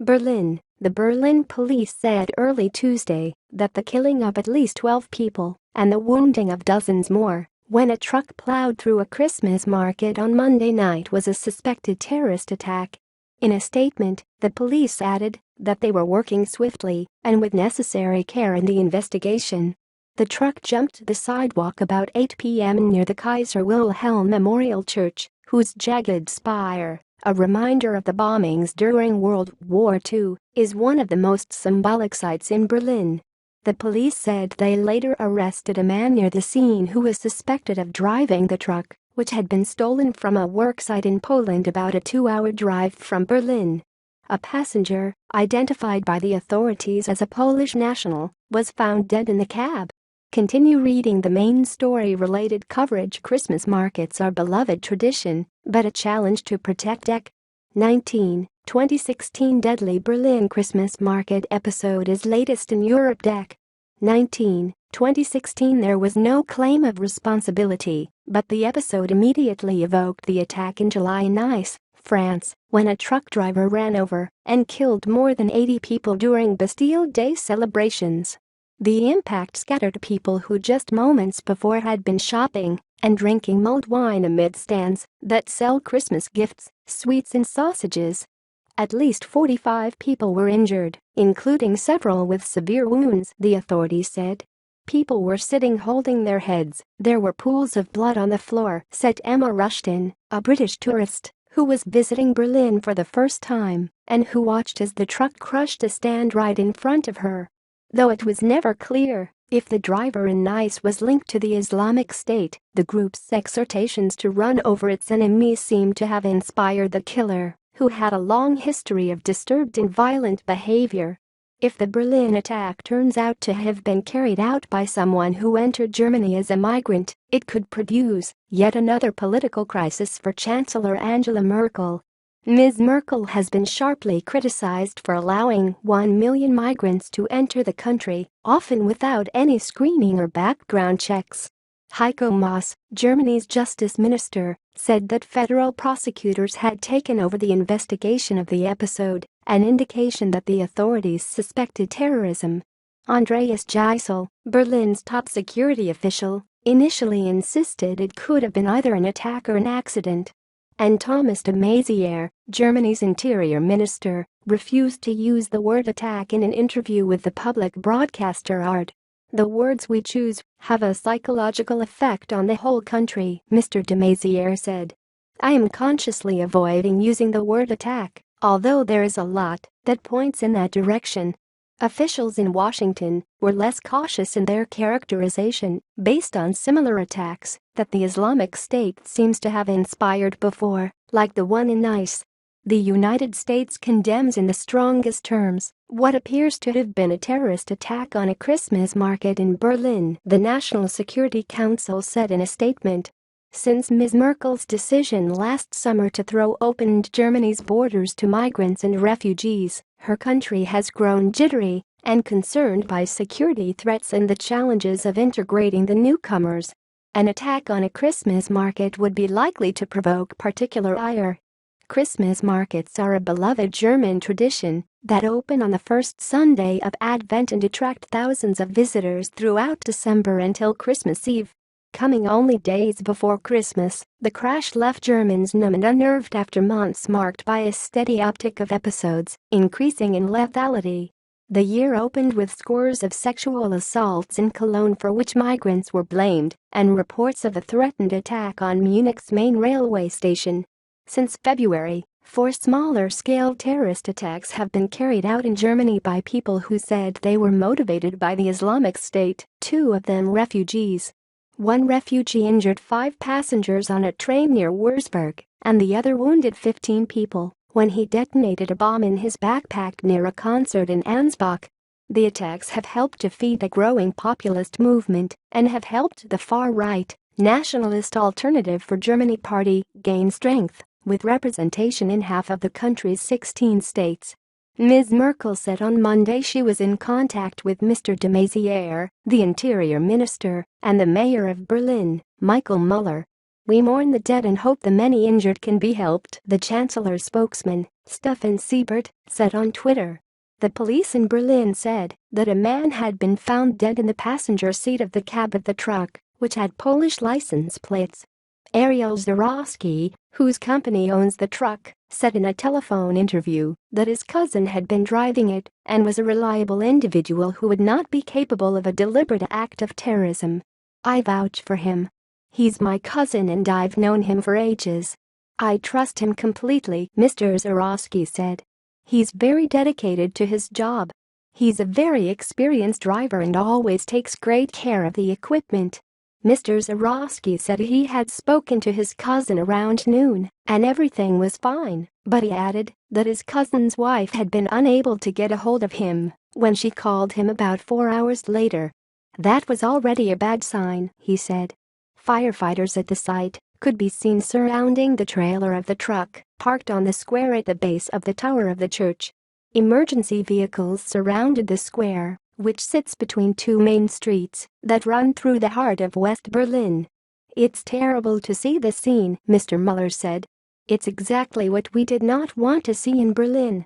Berlin. The Berlin police said early Tuesday that the killing of at least 12 people and the wounding of dozens more when a truck plowed through a Christmas market on Monday night was a suspected terrorist attack. In a statement, the police added that they were working swiftly and with necessary care in the investigation. The truck jumped the sidewalk about 8 p.m. near the Kaiser Wilhelm Memorial Church, whose jagged spire, a reminder of the bombings during World War II, is one of the most symbolic sites in Berlin. The police said they later arrested a man near the scene who was suspected of driving the truck, which had been stolen from a worksite in Poland about a 2-hour drive from Berlin. A passenger, identified by the authorities as a Polish national, was found dead in the cab. Continue reading the main story-related coverage. Christmas markets are beloved tradition, but a challenge to protect. 19. 2016 Deadly Berlin Christmas Market episode is latest in Europe. 19. 2016 There was no claim of responsibility, but the episode immediately evoked the attack in July in Nice, France, when a truck driver ran over and killed more than 80 people during Bastille Day celebrations. The impact scattered people who just moments before had been shopping and drinking mulled wine amid stands that sell Christmas gifts, sweets and sausages. At least 45 people were injured, including several with severe wounds, the authorities said. People were sitting holding their heads. There were pools of blood on the floor, said Emma Rushton, a British tourist who was visiting Berlin for the first time and who watched as the truck crushed a stand right in front of her. Though it was never clear if the driver in Nice was linked to the Islamic State, the group's exhortations to run over its enemies seemed to have inspired the killer, who had a long history of disturbed and violent behavior. If the Berlin attack turns out to have been carried out by someone who entered Germany as a migrant, it could produce yet another political crisis for Chancellor Angela Merkel. Ms. Merkel has been sharply criticized for allowing 1 million migrants to enter the country, often without any screening or background checks. Heiko Maas, Germany's justice minister, said that federal prosecutors had taken over the investigation of the episode, an indication that the authorities suspected terrorism. Andreas Geisel, Berlin's top security official, initially insisted it could have been either an attack or an accident. And Thomas de Maizière, Germany's interior minister, refused to use the word attack in an interview with the public broadcaster ARD. The words we choose have a psychological effect on the whole country, Mr. de Maizière said. I am consciously avoiding using the word attack, although there is a lot that points in that direction. Officials in Washington were less cautious in their characterization based on similar attacks that the Islamic State seems to have inspired before, like the one in Nice. The United States condemns in the strongest terms what appears to have been a terrorist attack on a Christmas market in Berlin, the National Security Council said in a statement. Since Ms. Merkel's decision last summer to throw open Germany's borders to migrants and refugees, her country has grown jittery and concerned by security threats and the challenges of integrating the newcomers. An attack on a Christmas market would be likely to provoke particular ire. Christmas markets are a beloved German tradition that open on the first Sunday of Advent and attract thousands of visitors throughout December until Christmas Eve. Coming only days before Christmas, the crash left Germans numb and unnerved after months marked by a steady uptick of episodes, increasing in lethality. The year opened with scores of sexual assaults in Cologne for which migrants were blamed, and reports of a threatened attack on Munich's main railway station. Since February, 4 smaller-scale terrorist attacks have been carried out in Germany by people who said they were motivated by the Islamic State, 2 of them refugees. One refugee injured 5 passengers on a train near Wurzburg, and the other wounded 15 people when he detonated a bomb in his backpack near a concert in Ansbach. The attacks have helped to feed a growing populist movement and have helped the far-right, Nationalist Alternative for Germany party gain strength, with representation in half of the country's 16 states. Ms. Merkel said on Monday she was in contact with Mr. de Maizière, the interior minister, and the mayor of Berlin, Michael Müller. "We mourn the dead and hope the many injured can be helped," the Chancellor's spokesman, Stefan Siebert, said on Twitter. The police in Berlin said that a man had been found dead in the passenger seat of the cab of the truck, which had Polish license plates. Ariel Zarowski, whose company owns the truck, said in a telephone interview that his cousin had been driving it and was a reliable individual who would not be capable of a deliberate act of terrorism. "I vouch for him. He's my cousin and I've known him for ages. I trust him completely," Mr. Zarowski said. "He's very dedicated to his job. He's a very experienced driver and always takes great care of the equipment." Mr. Zarowski said he had spoken to his cousin around noon and everything was fine, but he added that his cousin's wife had been unable to get a hold of him when she called him about 4 hours later. "That was already a bad sign," he said. Firefighters at the site could be seen surrounding the trailer of the truck parked on the square at the base of the tower of the church. Emergency vehicles surrounded the square, which sits between two main streets that run through the heart of West Berlin. "It's terrible to see this scene," Mr. Mueller said. "It's exactly what we did not want to see in Berlin,"